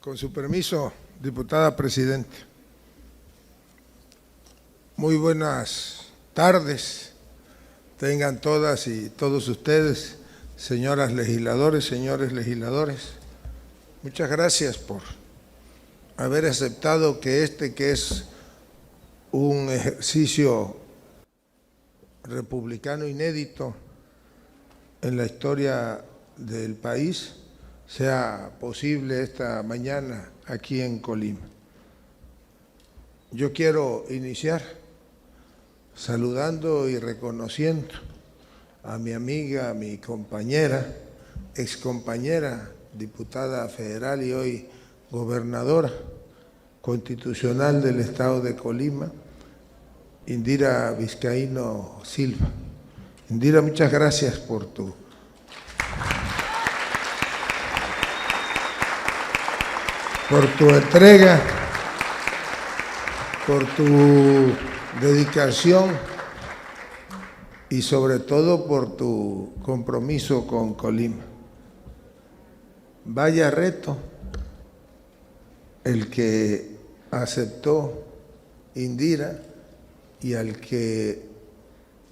Con su permiso, diputada presidente. Muy buenas tardes, tengan todas y todos ustedes, señoras legisladores, señores legisladores. Muchas gracias por haber aceptado que es un ejercicio republicano inédito en la historia del país, sea posible esta mañana aquí en Colima. Yo quiero iniciar saludando y reconociendo a mi amiga, a mi compañera, excompañera, diputada federal y hoy gobernadora constitucional del estado de Colima, Indira Vizcaíno Silva. Indira, muchas gracias por tu entrega, por tu dedicación y sobre todo por tu compromiso con Colima. Vaya reto el que aceptó Indira y al que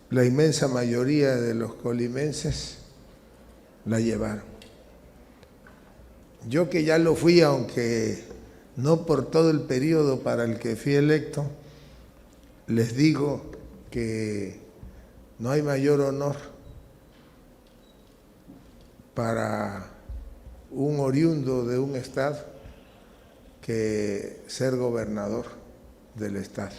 la inmensa mayoría de los colimenses la llevaron. Yo que ya lo fui, aunque no por todo el periodo para el que fui electo, les digo que no hay mayor honor para un oriundo de un estado que ser gobernador del estado.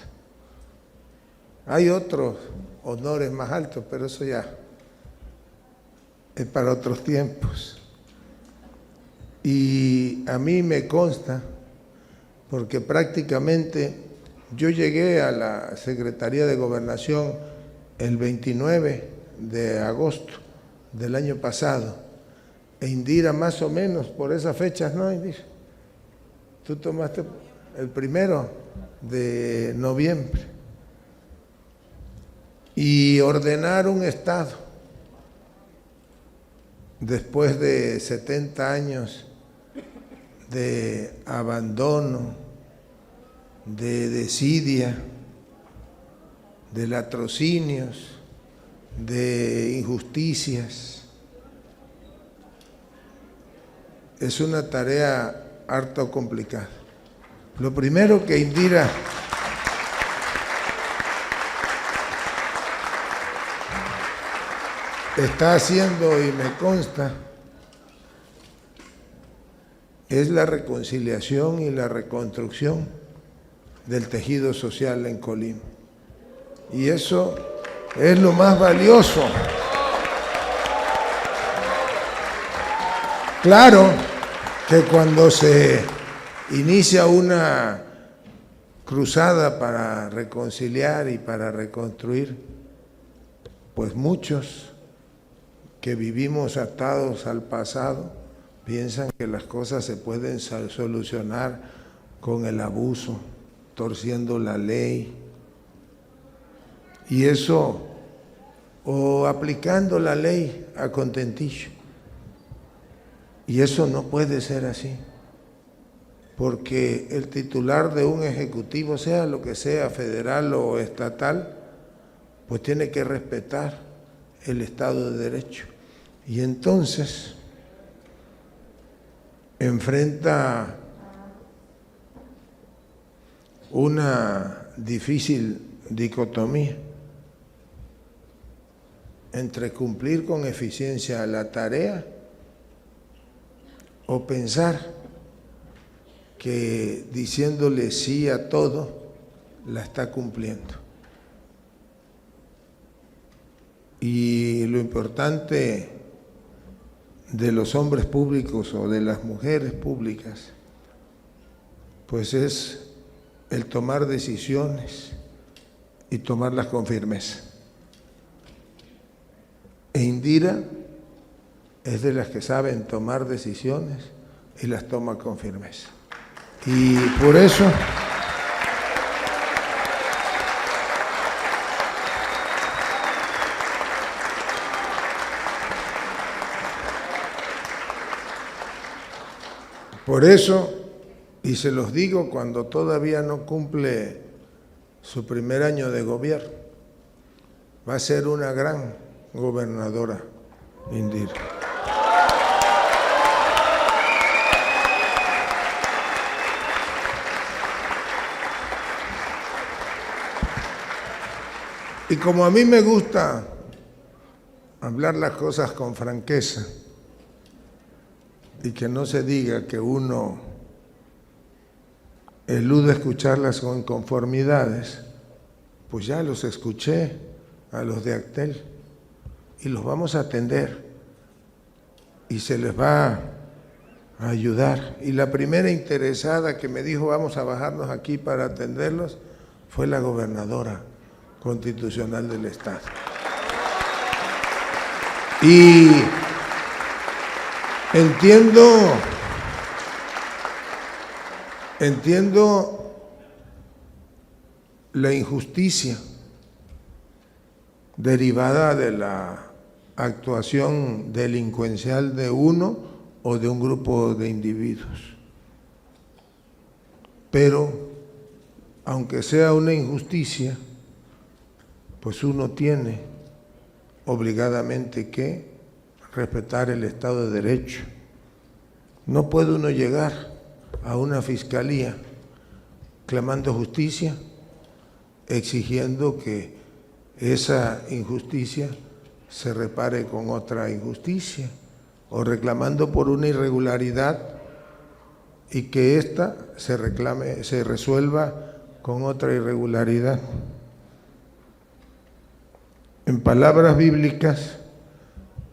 Hay otros honores más altos, pero eso ya es para otros tiempos. Y a mí me consta, porque prácticamente yo llegué a la Secretaría de Gobernación el 29 de agosto del año pasado, e Indira más o menos por esas fechas, ¿no, Indira? Tú tomaste el 1 de noviembre. Y ordenar un Estado después de 70 años de abandono, de desidia, de latrocinios, de injusticias, es una tarea harto complicada. Lo primero que Indira está haciendo, y me consta, es la reconciliación y la reconstrucción del tejido social en Colima. Y eso es lo más valioso. Claro que cuando se inicia una cruzada para reconciliar y para reconstruir, pues muchos que vivimos atados al pasado piensan que las cosas se pueden solucionar con el abuso, torciendo la ley, y eso, o aplicando la ley a contentillo. Y eso no puede ser así, porque el titular de un ejecutivo, sea lo que sea, federal o estatal, pues tiene que respetar el Estado de Derecho. Y entonces enfrenta una difícil dicotomía entre cumplir con eficiencia la tarea o pensar que diciéndole sí a todo la está cumpliendo. Y lo importante de los hombres públicos o de las mujeres públicas, pues es el tomar decisiones y tomarlas con firmeza. E Indira es de las que saben tomar decisiones y las toma con firmeza. Y por eso Por eso Y se los digo cuando todavía no cumple su primer año de gobierno. Va a ser una gran gobernadora, Indira. Y como a mí me gusta hablar las cosas con franqueza y que no se diga que uno elude escucharlas con inconformidades, pues ya los escuché a los de Actel y los vamos a atender y se les va a ayudar. Y la primera interesada que me dijo vamos a bajarnos aquí para atenderlos fue la gobernadora constitucional del Estado. Y entiendo la injusticia derivada de la actuación delincuencial de uno o de un grupo de individuos. Pero, aunque sea una injusticia, pues uno tiene obligadamente que respetar el Estado de Derecho. No puede uno llegar a una fiscalía clamando justicia, exigiendo que esa injusticia se repare con otra injusticia, o reclamando por una irregularidad y que ésta se resuelva con otra irregularidad. En palabras bíblicas,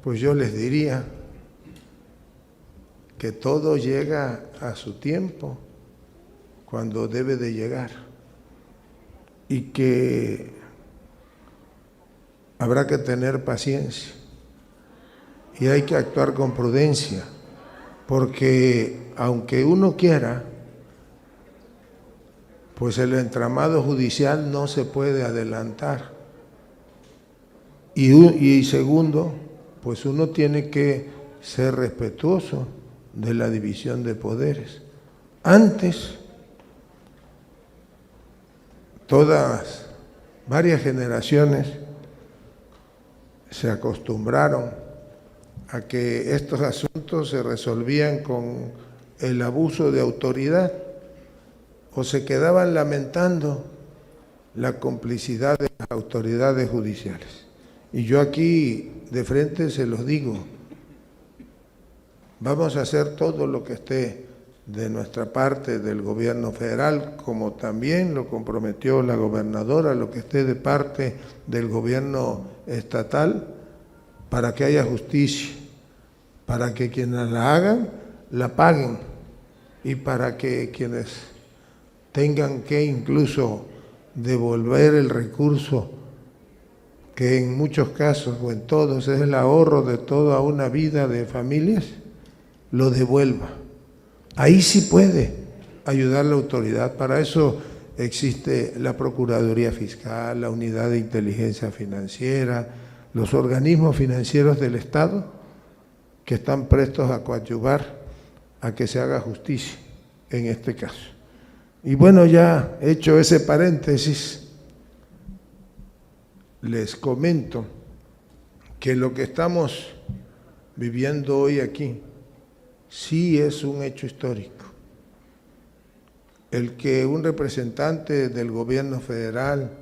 pues yo les diría que todo llega a su tiempo, cuando debe de llegar, y que habrá que tener paciencia y hay que actuar con prudencia, porque aunque uno quiera, pues el entramado judicial no se puede adelantar. Y segundo, pues uno tiene que ser respetuoso de la división de poderes. Antes, varias generaciones se acostumbraron a que estos asuntos se resolvían con el abuso de autoridad o se quedaban lamentando la complicidad de las autoridades judiciales. Y yo aquí de frente se los digo, vamos a hacer todo lo que esté de nuestra parte del gobierno federal, como también lo comprometió la gobernadora, lo que esté de parte del gobierno estatal, para que haya justicia, para que quienes la hagan, la paguen, y para que quienes tengan que incluso devolver el recurso, que en muchos casos o en todos es el ahorro de toda una vida de familias, lo devuelva. Ahí sí puede ayudar la autoridad. Para eso existe la Procuraduría Fiscal, la Unidad de Inteligencia Financiera, los organismos financieros del Estado que están prestos a coadyuvar a que se haga justicia en este caso. Y bueno, ya hecho ese paréntesis, les comento que lo que estamos viviendo hoy aquí sí es un hecho histórico. El que un representante del gobierno federal,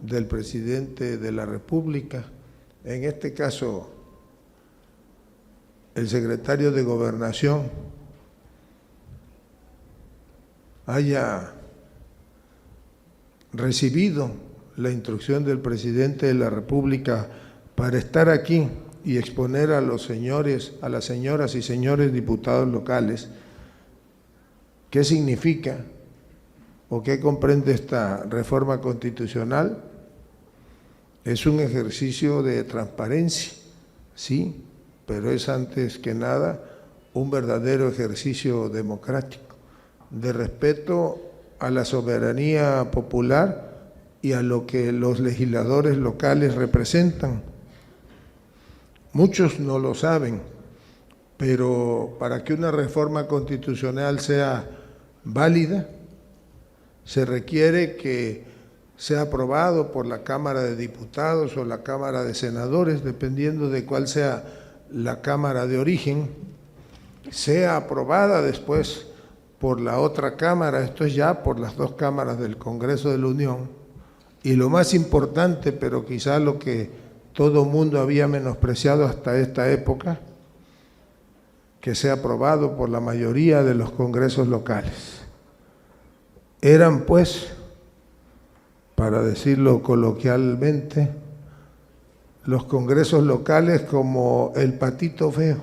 del presidente de la República, en este caso el secretario de Gobernación, haya recibido la instrucción del presidente de la República para estar aquí y exponer a los señores, a las señoras y señores diputados locales, ¿qué significa o qué comprende esta reforma constitucional? Es un ejercicio de transparencia, sí, pero es antes que nada un verdadero ejercicio democrático, de respeto a la soberanía popular y a lo que los legisladores locales representan. Muchos no lo saben, pero para que una reforma constitucional sea válida, se requiere que sea aprobado por la Cámara de Diputados o la Cámara de Senadores, dependiendo de cuál sea la Cámara de origen, sea aprobada después por la otra Cámara, esto es ya por las dos cámaras del Congreso de la Unión, y lo más importante, pero quizá lo que todo mundo había menospreciado hasta esta época, que sea aprobado por la mayoría de los congresos locales. Eran pues, para decirlo coloquialmente, los congresos locales como el patito feo.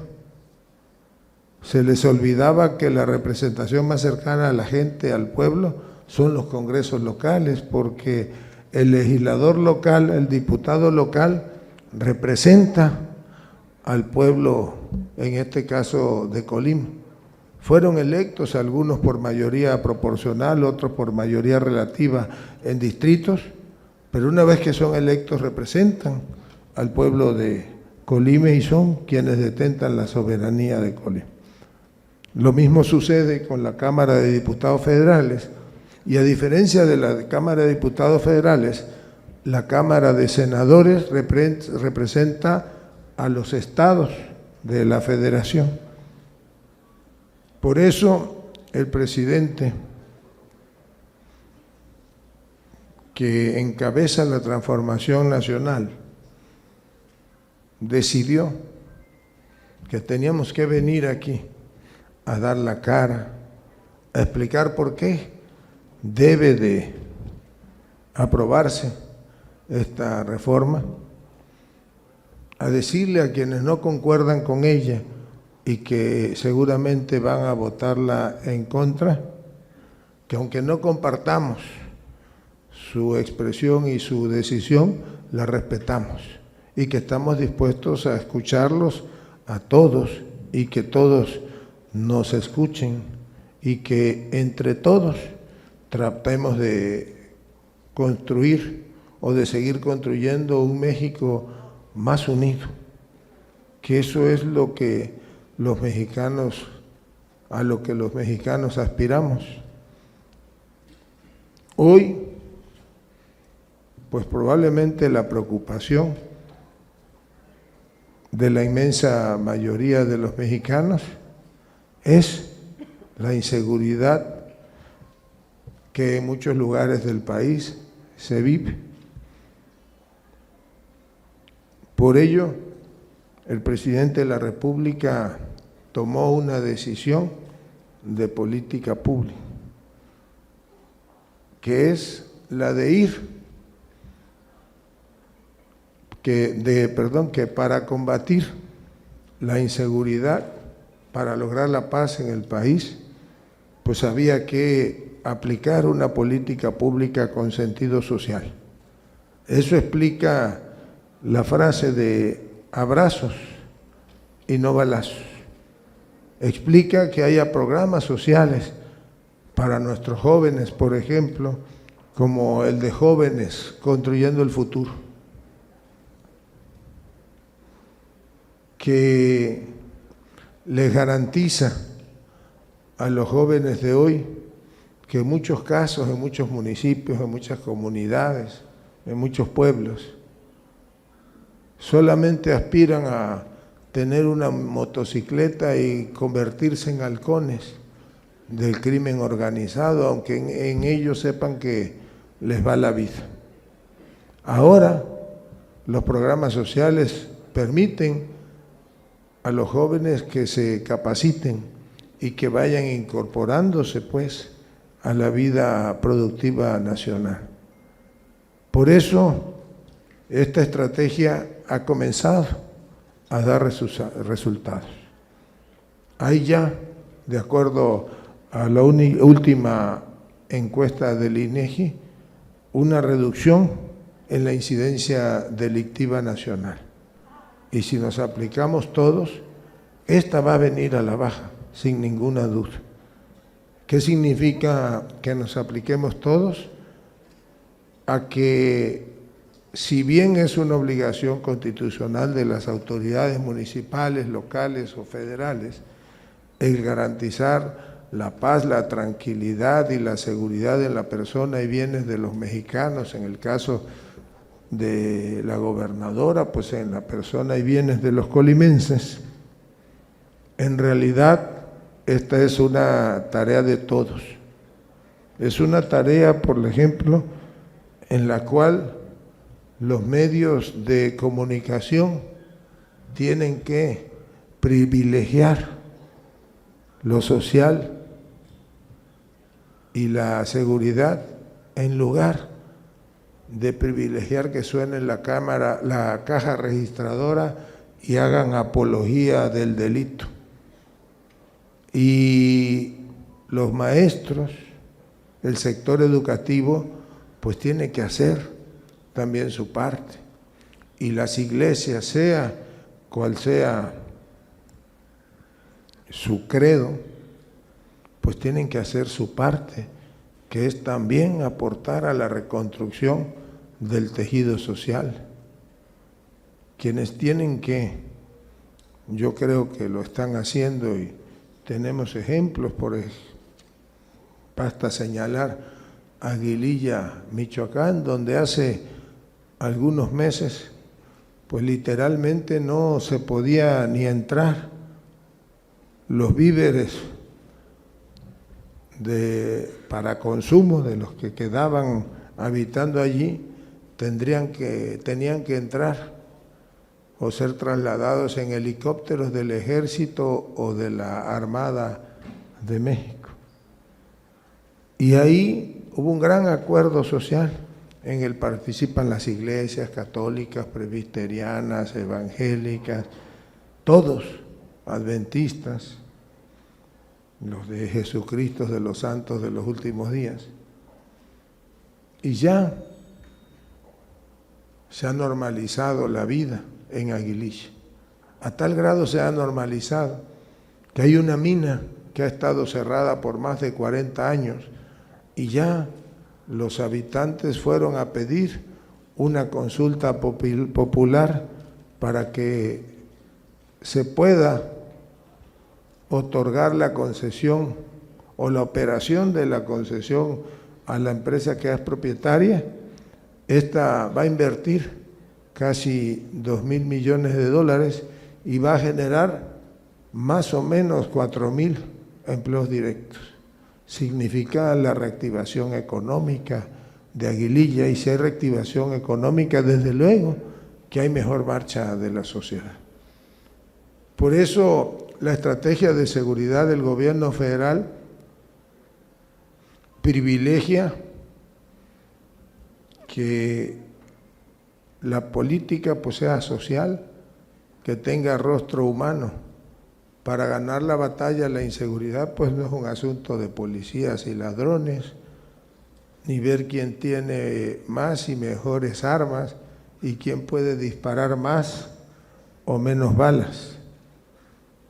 Se les olvidaba que la representación más cercana a la gente, al pueblo, son los congresos locales, porque el legislador local, el diputado local, representa al pueblo, en este caso de Colima. Fueron electos algunos por mayoría proporcional, otros por mayoría relativa en distritos, pero una vez que son electos representan al pueblo de Colima y son quienes detentan la soberanía de Colima. Lo mismo sucede con la Cámara de Diputados Federales, y a diferencia de la Cámara de Diputados Federales, la Cámara de Senadores representa a los estados de la Federación. Por eso el presidente que encabeza la transformación nacional decidió que teníamos que venir aquí a dar la cara, a explicar por qué debe de aprobarse esta reforma, a decirle a quienes no concuerdan con ella y que seguramente van a votarla en contra, que aunque no compartamos su expresión y su decisión, la respetamos y que estamos dispuestos a escucharlos a todos y que todos nos escuchen y que entre todos tratemos de construir o de seguir construyendo un México más unido, que eso es lo que los mexicanos, a lo que los mexicanos aspiramos. Hoy, pues probablemente la preocupación de la inmensa mayoría de los mexicanos es la inseguridad que en muchos lugares del país se vive. Por ello, el presidente de la República tomó una decisión de política pública, que es la de ir, que para combatir la inseguridad, para lograr la paz en el país, pues había que aplicar una política pública con sentido social. Eso explica la frase de abrazos y no balazos. Explica que haya programas sociales para nuestros jóvenes, por ejemplo, como el de Jóvenes Construyendo el Futuro, que les garantiza a los jóvenes de hoy que en muchos casos, en muchos municipios, en muchas comunidades, en muchos pueblos, solamente aspiran a tener una motocicleta y convertirse en halcones del crimen organizado, aunque en ellos sepan que les va la vida. Ahora, los programas sociales permiten a los jóvenes que se capaciten y que vayan incorporándose pues a la vida productiva nacional. Por eso esta estrategia ha comenzado a dar resultados. Hay ya, de acuerdo a la última encuesta del INEGI, una reducción en la incidencia delictiva nacional. Y si nos aplicamos todos, esta va a venir a la baja, sin ninguna duda. ¿Qué significa que nos apliquemos todos? A que, si bien es una obligación constitucional de las autoridades municipales, locales o federales, el garantizar la paz, la tranquilidad y la seguridad en la persona y bienes de los mexicanos. En el caso de la gobernadora, pues en la persona y bienes de los colimenses. En realidad, esta es una tarea de todos. Es una tarea, por ejemplo, en la cual los medios de comunicación tienen que privilegiar lo social y la seguridad en lugar de privilegiar que suene la caja registradora y hagan apología del delito. Y los maestros, el sector educativo, pues tiene que hacer también su parte. Y las iglesias, sea cual sea su credo, pues tienen que hacer su parte, que es también aportar a la reconstrucción del tejido social. Quienes tienen que, yo creo que lo están haciendo y tenemos ejemplos, basta señalar Aguililla, Michoacán, donde hace algunos meses, pues literalmente no se podía ni entrar. Los víveres para consumo de los que quedaban habitando allí tenían que entrar o ser trasladados en helicópteros del Ejército o de la Armada de México. Y ahí hubo un gran acuerdo social. En él participan las iglesias católicas, presbiterianas, evangélicas, todos, adventistas, los de Jesucristo de los santos de los últimos días. Y ya se ha normalizado la vida en Aguililla. A tal grado se ha normalizado que hay una mina que ha estado cerrada por más de 40 años y ya los habitantes fueron a pedir una consulta popular para que se pueda otorgar la concesión o la operación de la concesión a la empresa que es propietaria. Esta va a invertir casi 2.000 millones de dólares y va a generar más o menos 4.000 empleos directos. Significa la reactivación económica de Aguililla, y si hay reactivación económica, desde luego que hay mejor marcha de la sociedad. Por eso la estrategia de seguridad del gobierno federal privilegia que la política pues sea social, que tenga rostro humano. Para ganar la batalla la inseguridad pues no es un asunto de policías y ladrones, ni ver quién tiene más y mejores armas y quién puede disparar más o menos balas.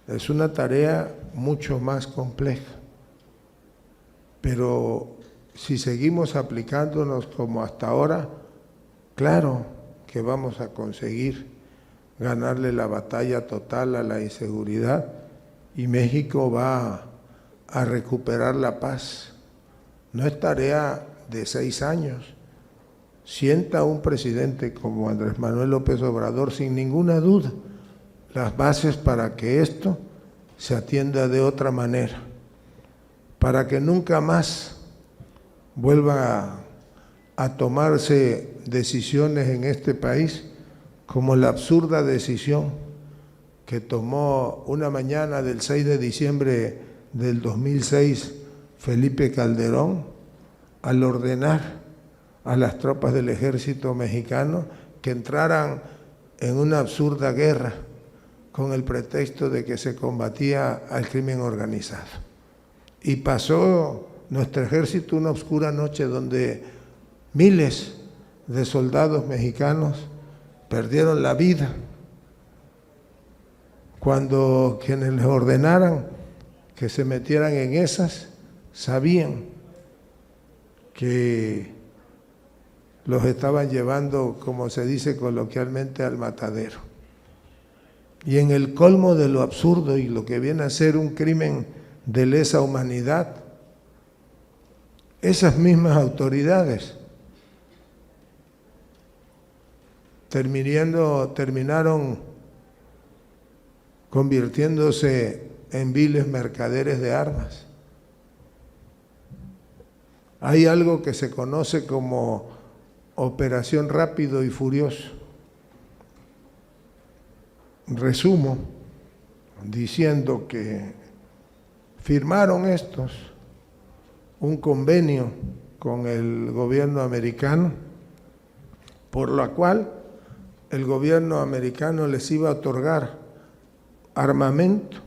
Es una tarea mucho más compleja. Pero si seguimos aplicándonos como hasta ahora, claro que vamos a conseguir ganarle la batalla total a la inseguridad y México va a recuperar la paz. No es tarea de 6 años. Sienta un presidente como Andrés Manuel López Obrador sin ninguna duda las bases para que esto se atienda de otra manera, para que nunca más vuelva a tomarse decisiones en este país como la absurda decisión que tomó una mañana del 6 de diciembre del 2006 Felipe Calderón al ordenar a las tropas del ejército mexicano que entraran en una absurda guerra con el pretexto de que se combatía al crimen organizado. Y pasó nuestro ejército una oscura noche donde miles de soldados mexicanos perdieron la vida cuando quienes les ordenaran que se metieran en esas sabían que los estaban llevando, como se dice coloquialmente, al matadero. Y en el colmo de lo absurdo y lo que viene a ser un crimen de lesa humanidad. Esas mismas autoridades terminaron convirtiéndose en viles mercaderes de armas. Hay algo que se conoce como Operación Rápido y Furioso. Resumo diciendo que firmaron estos un convenio con el gobierno americano, por la cual el gobierno americano les iba a otorgar armamento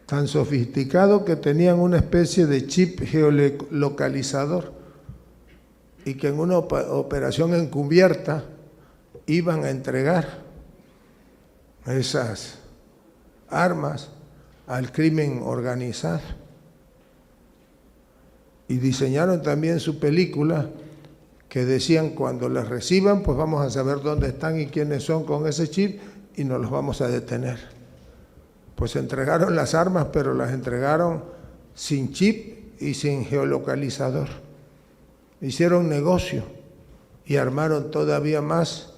tan sofisticado que tenían una especie de chip geolocalizador y que en una operación encubierta iban a entregar esas armas al crimen organizado. Y diseñaron también su película que decían: cuando las reciban, pues vamos a saber dónde están y quiénes son con ese chip y nos los vamos a detener. Pues entregaron las armas, pero las entregaron sin chip y sin geolocalizador. Hicieron negocio y armaron todavía más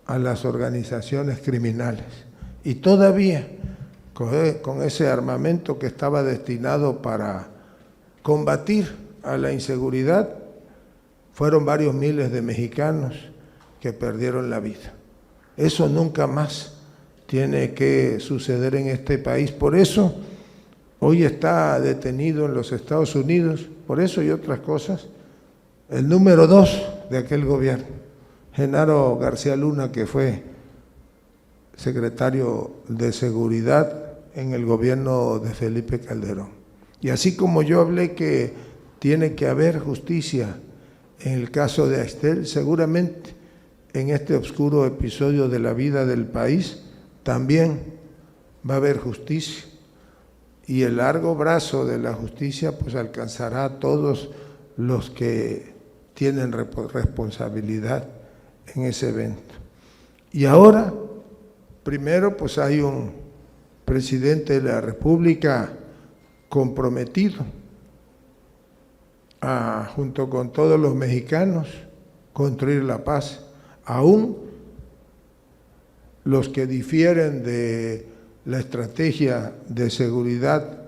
a las organizaciones criminales. Y todavía con ese armamento que estaba destinado para combatir a la inseguridad, fueron varios miles de mexicanos que perdieron la vida. Eso nunca más tiene que suceder en este país. Por eso hoy está detenido en los Estados Unidos, por eso y otras cosas, el número 2 de aquel gobierno, Genaro García Luna, que fue secretario de Seguridad en el gobierno de Felipe Calderón. Y así como yo hablé que tiene que haber justicia en el caso de Axtel, seguramente en este oscuro episodio de la vida del país también va a haber justicia. Y el largo brazo de la justicia pues alcanzará a todos los que tienen responsabilidad en ese evento. Y ahora, primero, pues hay un presidente de la República comprometido a, junto con todos los mexicanos, construir la paz. Aún los que difieren de la estrategia de seguridad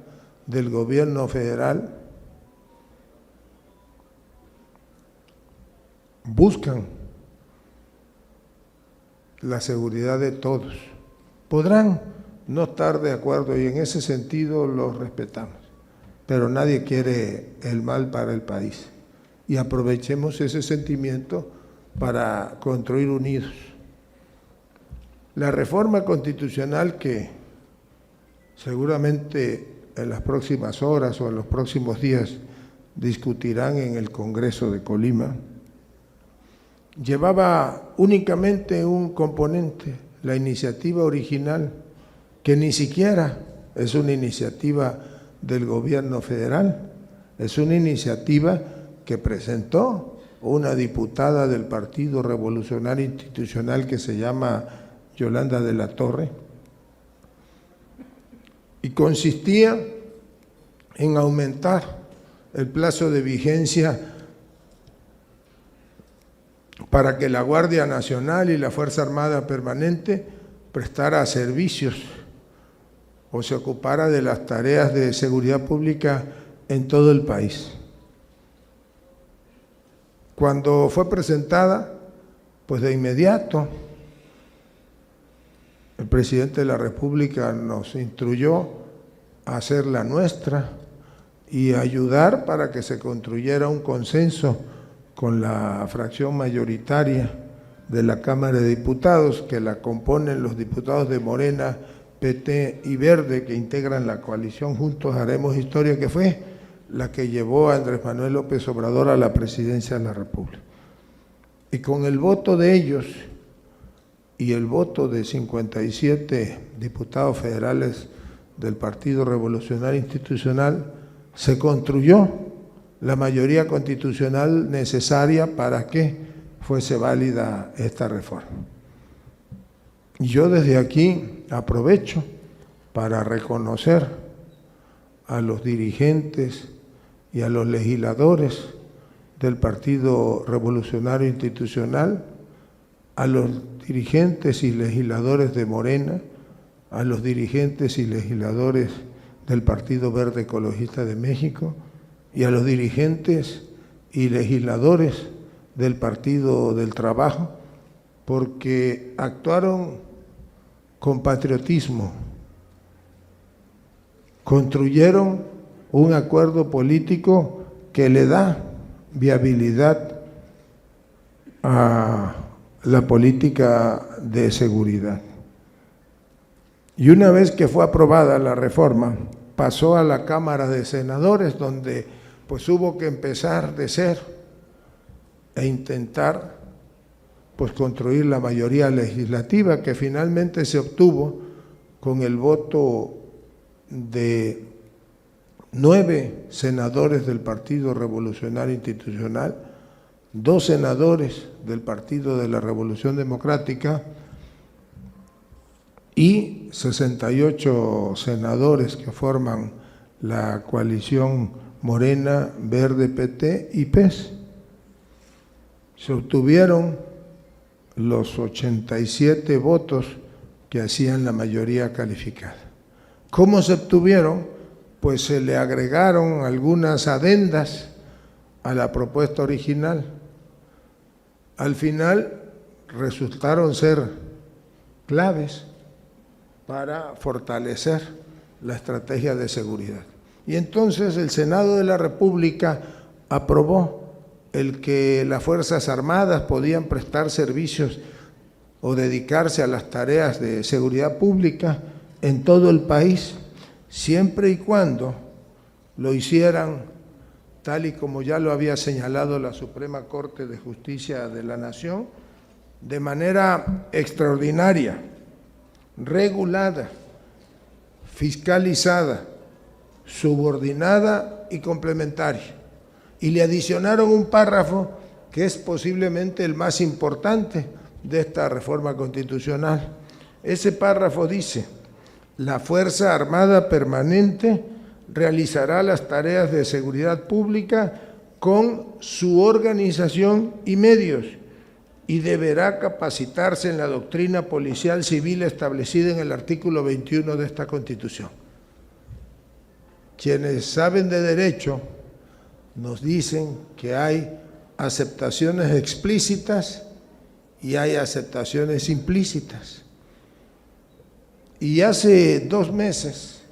del gobierno federal buscan la seguridad de todos. Podrán no estar de acuerdo y en ese sentido los respetamos, pero nadie quiere el mal para el país y aprovechemos ese sentimiento para construir unidos. La reforma constitucional que seguramente en las próximas horas o en los próximos días discutirán en el Congreso de Colima, llevaba únicamente un componente, la iniciativa original, que ni siquiera es una iniciativa del gobierno federal, es una iniciativa que presentó una diputada del Partido Revolucionario Institucional que se llama Yolanda de la Torre, y consistía en aumentar el plazo de vigencia para que la Guardia Nacional y la Fuerza Armada Permanente prestara servicios o se ocupara de las tareas de seguridad pública en todo el país. Cuando fue presentada, pues de inmediato el presidente de la República nos instruyó a hacer la nuestra y ayudar para que se construyera un consenso con la fracción mayoritaria de la Cámara de Diputados, que la componen los diputados de Morena, PT y Verde, que integran la coalición Juntos Haremos Historia, que fue la que llevó a Andrés Manuel López Obrador a la presidencia de la República. Y con el voto de ellos y el voto de 57 diputados federales del Partido Revolucionario Institucional, se construyó la mayoría constitucional necesaria para que fuese válida esta reforma. Y yo desde aquí aprovecho para reconocer a los dirigentes y a los legisladores del Partido Revolucionario Institucional, a los dirigentes y legisladores de Morena, a los dirigentes y legisladores del Partido Verde Ecologista de México y a los dirigentes y legisladores del Partido del Trabajo, porque actuaron con patriotismo, construyeron un acuerdo político que le da viabilidad a la política de seguridad. Y una vez que fue aprobada la reforma, pasó a la Cámara de Senadores, donde pues hubo que empezar de cero e intentar pues construir la mayoría legislativa, que finalmente se obtuvo con el voto de 9 senadores del Partido Revolucionario Institucional, 2 senadores del Partido de la Revolución Democrática y 68 senadores que forman la coalición Morena, Verde, PT y PES. Se obtuvieron los 87 votos que hacían la mayoría calificada. ¿Cómo se obtuvieron? Pues se le agregaron algunas adendas a la propuesta original. Al final resultaron ser claves para fortalecer la estrategia de seguridad. Y entonces el Senado de la República aprobó el que las Fuerzas Armadas podían prestar servicios o dedicarse a las tareas de seguridad pública en todo el país, siempre y cuando lo hicieran tal y como ya lo había señalado la Suprema Corte de Justicia de la Nación, de manera extraordinaria, regulada, fiscalizada, subordinada y complementaria. Y le adicionaron un párrafo que es posiblemente el más importante de esta reforma constitucional. Ese párrafo dice: la Fuerza Armada Permanente realizará las tareas de seguridad pública con su organización y medios y deberá capacitarse en la doctrina policial civil establecida en el artículo 21 de esta Constitución. Quienes saben de derecho nos dicen que hay aceptaciones explícitas y hay aceptaciones implícitas. Y hace 2 meses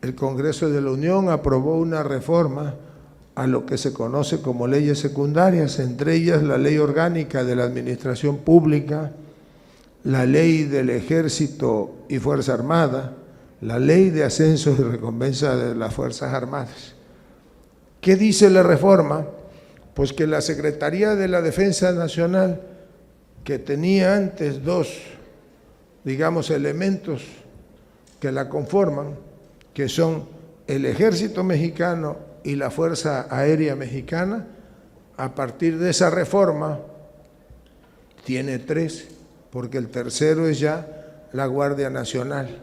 el Congreso de la Unión aprobó una reforma a lo que se conoce como leyes secundarias, entre ellas la Ley Orgánica de la Administración Pública, la Ley del Ejército y Fuerza Armada, la Ley de Ascensos y Recompensa de las Fuerzas Armadas. ¿Qué dice la reforma? Pues que la Secretaría de la Defensa Nacional, que tenía antes 2, elementos que la conforman, que son el Ejército Mexicano y la Fuerza Aérea Mexicana, a partir de esa reforma tiene 3, porque el tercero es ya la Guardia Nacional.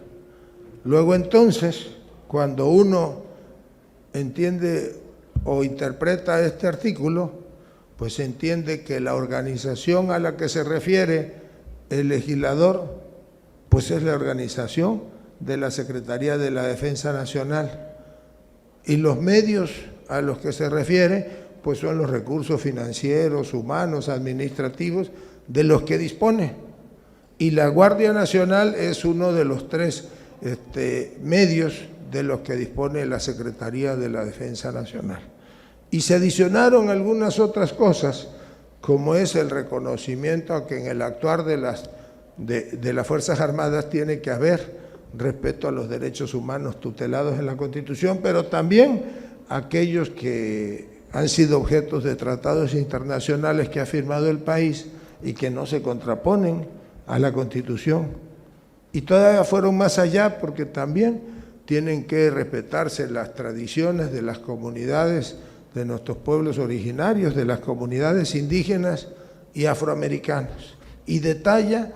Luego entonces, cuando uno entiende o interpreta este artículo, pues se entiende que la organización a la que se refiere el legislador, pues es la organización de la Secretaría de la Defensa Nacional. Y los medios a los que se refiere, pues son los recursos financieros, humanos, administrativos, de los que dispone. Y la Guardia Nacional es uno de los 3 medios de los que dispone la Secretaría de la Defensa Nacional. Y se adicionaron algunas otras cosas, como es el reconocimiento a que en el actuar de las Fuerzas Armadas tiene que haber respeto a los derechos humanos tutelados en la Constitución, pero también aquellos que han sido objetos de tratados internacionales que ha firmado el país y que no se contraponen a la Constitución. Y todavía fueron más allá, porque también tienen que respetarse las tradiciones de las comunidades de nuestros pueblos originarios, de las comunidades indígenas y afroamericanos. Y detalla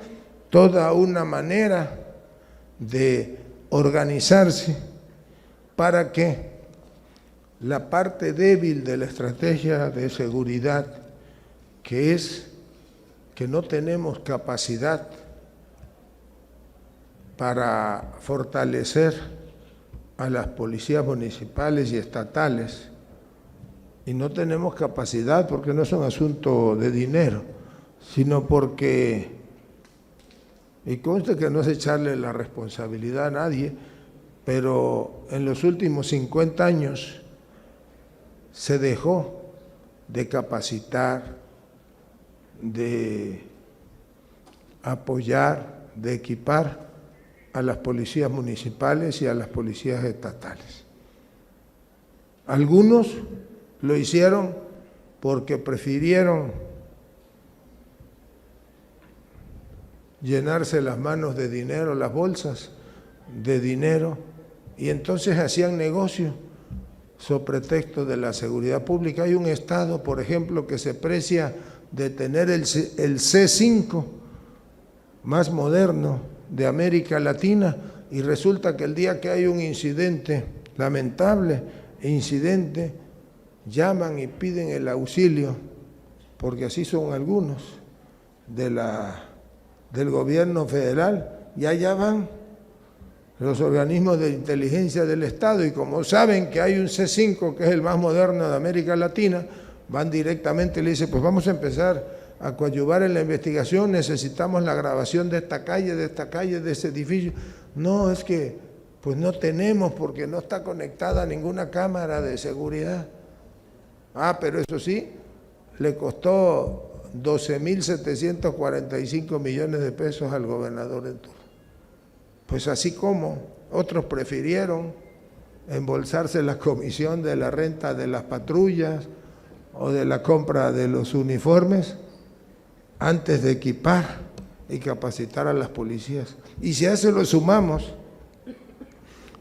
toda una manera de organizarse para que la parte débil de la estrategia de seguridad, que es que no tenemos capacidad para fortalecer a las policías municipales y estatales, y no tenemos capacidad porque no es un asunto de dinero, sino porque, y conste que no es echarle la responsabilidad a nadie, pero en los últimos 50 años se dejó de capacitar, de apoyar, de equipar a las policías municipales y a las policías estatales. Algunos lo hicieron porque prefirieron llenarse las manos de dinero, las bolsas de dinero, y entonces hacían negocio sobre pretexto de la seguridad pública. Hay un estado, por ejemplo, que se precia de tener el C5 más moderno de América Latina, y resulta que el día que hay un incidente, lamentable incidente, llaman y piden el auxilio, porque así son algunos del gobierno federal, y allá van los organismos de inteligencia del Estado, y como saben que hay un C5 que es el más moderno de América Latina, van directamente y le dicen, pues vamos a empezar a coadyuvar en la investigación, necesitamos la grabación de esta calle, de ese edificio. No, es que pues no tenemos porque no está conectada ninguna cámara de seguridad. Ah, pero eso sí, le costó 12.745 millones de pesos al gobernador en turno. Pues así como otros prefirieron embolsarse la comisión de la renta de las patrullas o de la compra de los uniformes antes de equipar y capacitar a las policías. Y si a eso lo sumamos,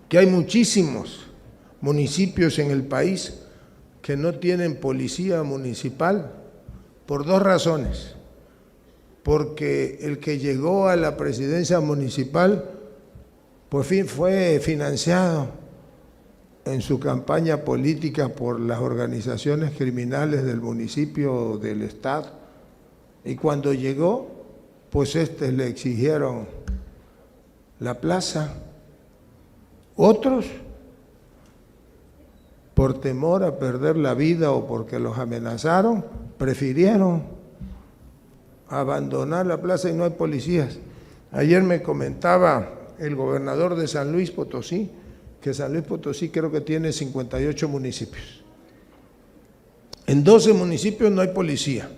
que hay muchísimos municipios en el país que no tienen policía municipal por dos razones. Porque el que llegó a la presidencia municipal pues fue financiado en su campaña política por las organizaciones criminales del municipio o del estado, y cuando llegó pues le exigieron la plaza. Otros, por temor a perder la vida o porque los amenazaron, prefirieron abandonar la plaza y no hay policías. Ayer me comentaba el gobernador de San Luis Potosí, que San Luis Potosí creo que tiene 58 municipios. En 12 municipios no hay policía.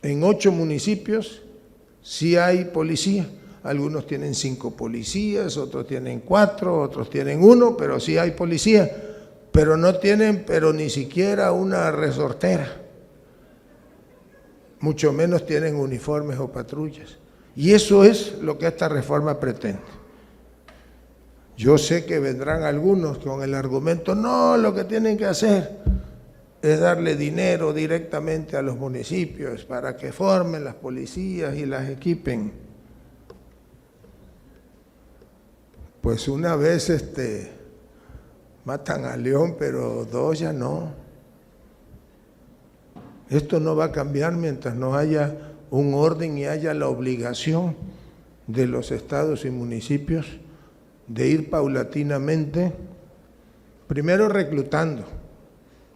En 8 municipios sí hay policía. Algunos tienen 5 policías, otros tienen 4, otros tienen 1, pero sí hay policía. Pero no tienen, ni siquiera una resortera. Mucho menos tienen uniformes o patrullas. Y eso es lo que esta reforma pretende. Yo sé que vendrán algunos con el argumento, no, lo que tienen que hacer es darle dinero directamente a los municipios para que formen las policías y las equipen. Pues una vez matan a león, pero 2 ya no. Esto no va a cambiar mientras no haya un orden y haya la obligación de los estados y municipios de ir paulatinamente, primero reclutando,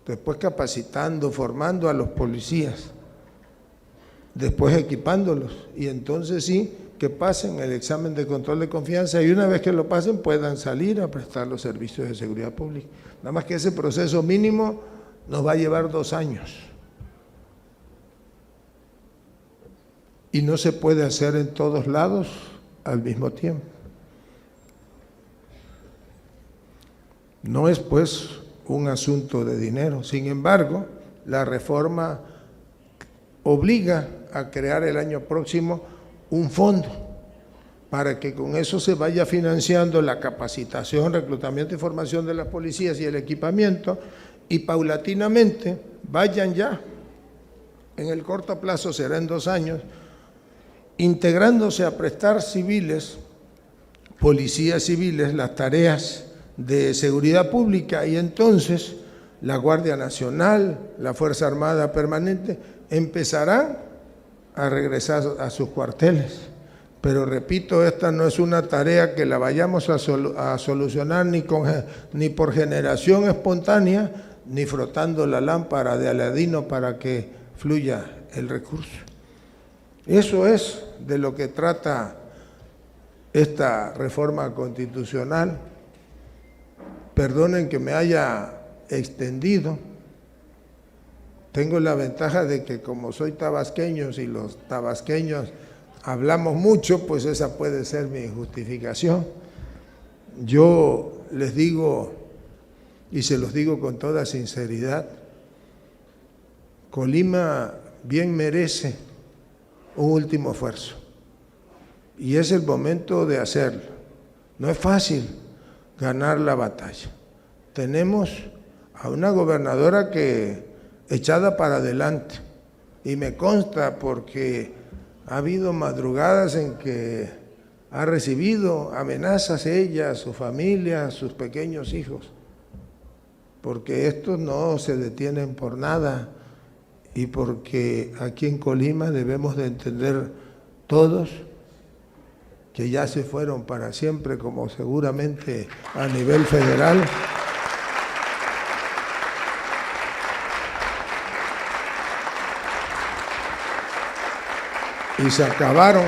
después capacitando, formando a los policías, después equipándolos, y entonces sí que pasen el examen de control de confianza, y una vez que lo pasen puedan salir a prestar los servicios de seguridad pública. Nada más que ese proceso mínimo nos va a llevar 2 años. Y no se puede hacer en todos lados al mismo tiempo. No es pues un asunto de dinero. Sin embargo, la reforma obliga a crear el año próximo un fondo para que con eso se vaya financiando la capacitación, reclutamiento y formación de las policías y el equipamiento, y paulatinamente vayan ya, en el corto plazo será en 2 años, integrándose a prestar civiles policías civiles las tareas de seguridad pública y entonces la Guardia Nacional, la Fuerza Armada Permanente empezarán a regresar a sus cuarteles. Pero repito, esta no es una tarea que la vayamos a solucionar ni por generación espontánea, ni frotando la lámpara de Aladino para que fluya el recurso. Eso es de lo que trata esta reforma constitucional. Perdonen que me haya extendido. Tengo la ventaja de que como soy tabasqueño y los tabasqueños hablamos mucho, pues esa puede ser mi justificación. Yo les digo, y se los digo con toda sinceridad, Colima bien merece un último esfuerzo. Y es el momento de hacerlo. No es fácil ganar la batalla. Tenemos a una gobernadora que echada para adelante, y me consta porque ha habido madrugadas en que ha recibido amenazas ella, su familia, sus pequeños hijos, porque estos no se detienen por nada y porque aquí en Colima debemos de entender todos que ya se fueron para siempre, como seguramente a nivel federal. Y se acabaron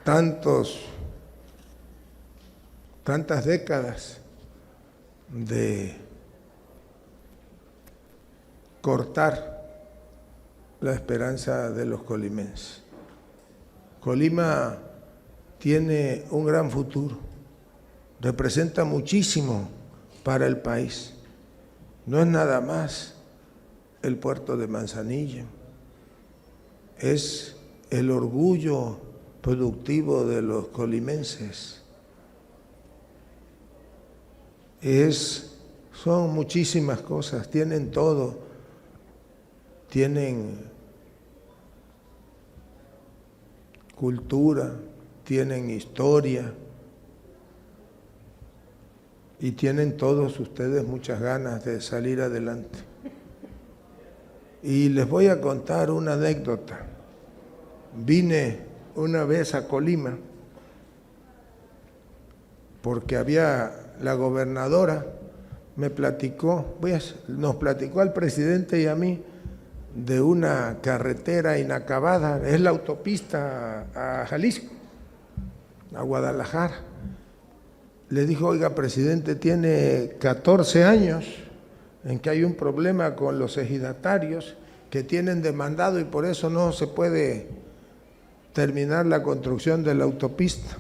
tantas décadas de cortar la esperanza de los colimenses. Colima tiene un gran futuro, representa muchísimo para el país. No es nada más el puerto de Manzanillo, es el orgullo productivo de los colimenses. Son muchísimas cosas, tienen todo, tienen cultura, tienen historia y tienen todos ustedes muchas ganas de salir adelante. Y les voy a contar una anécdota. Vine una vez a Colima porque la gobernadora me platicó, nos platicó al presidente y a mí de una carretera inacabada, es la autopista a Jalisco, a Guadalajara. Le dijo, oiga, presidente, tiene 14 años en que hay un problema con los ejidatarios que tienen demandado y por eso no se puede terminar la construcción de la autopista.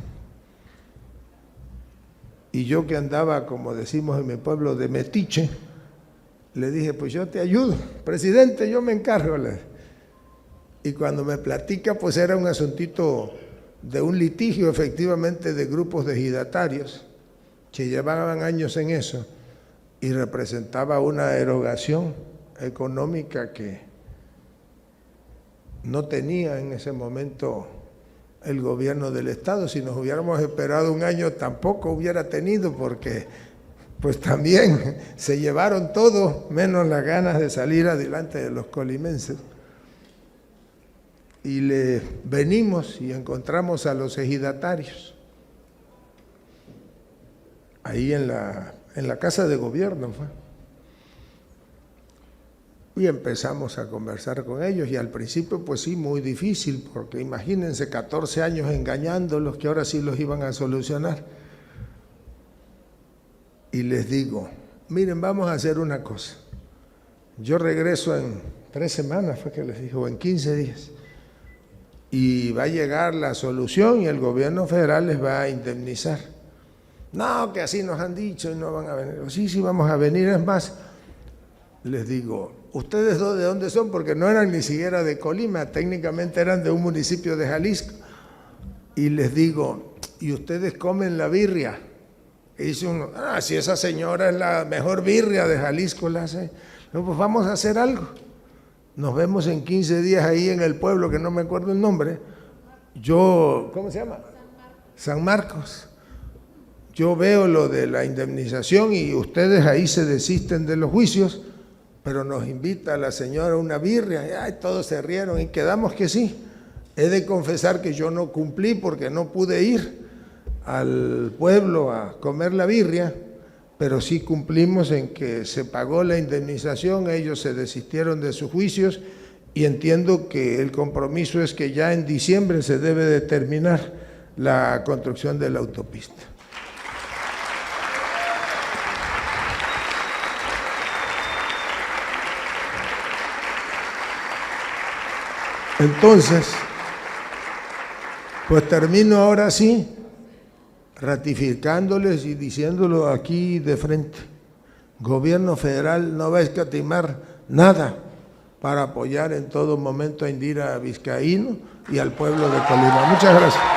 Y yo que andaba, como decimos en mi pueblo, de metiche, le dije, pues yo te ayudo, presidente, yo me encargo. Y cuando me platica, pues era un asuntito de un litigio efectivamente de grupos de ejidatarios que llevaban años en eso y representaba una erogación económica que no tenía en ese momento el gobierno del Estado. Si nos hubiéramos esperado un año tampoco hubiera tenido, porque pues también se llevaron todo menos las ganas de salir adelante de los colimenses. Y le venimos y encontramos a los ejidatarios ahí en la casa de gobierno fue. Y empezamos a conversar con ellos y al principio pues sí, muy difícil, porque imagínense 14 años engañándolos que ahora sí los iban a solucionar. Y les digo, miren, vamos a hacer una cosa. Yo regreso en 3 semanas, fue que les dije, o en 15 días. Y va a llegar la solución y el gobierno federal les va a indemnizar. No, que así nos han dicho y no van a venir. Sí, vamos a venir. Es más, les digo, ¿ustedes dos de dónde son? Porque no eran ni siquiera de Colima, técnicamente eran de un municipio de Jalisco. Y les digo, ¿y ustedes comen la birria? Y dice uno, si esa señora es la mejor birria de Jalisco, la hace. No, pues vamos a hacer algo. Nos vemos en 15 días ahí en el pueblo, que no me acuerdo el nombre, ¿cómo se llama? San Marcos. Yo veo lo de la indemnización y ustedes ahí se desisten de los juicios, pero nos invita la señora a una birria, y ay, todos se rieron y quedamos que sí. He de confesar que yo no cumplí porque no pude ir al pueblo a comer la birria, pero sí cumplimos en que se pagó la indemnización, ellos se desistieron de sus juicios y entiendo que el compromiso es que ya en diciembre se debe de terminar la construcción de la autopista. Entonces, pues termino ahora sí, ratificándoles y diciéndolo aquí de frente. Gobierno federal no va a escatimar nada para apoyar en todo momento a Indira Vizcaíno y al pueblo de Colima. Muchas gracias.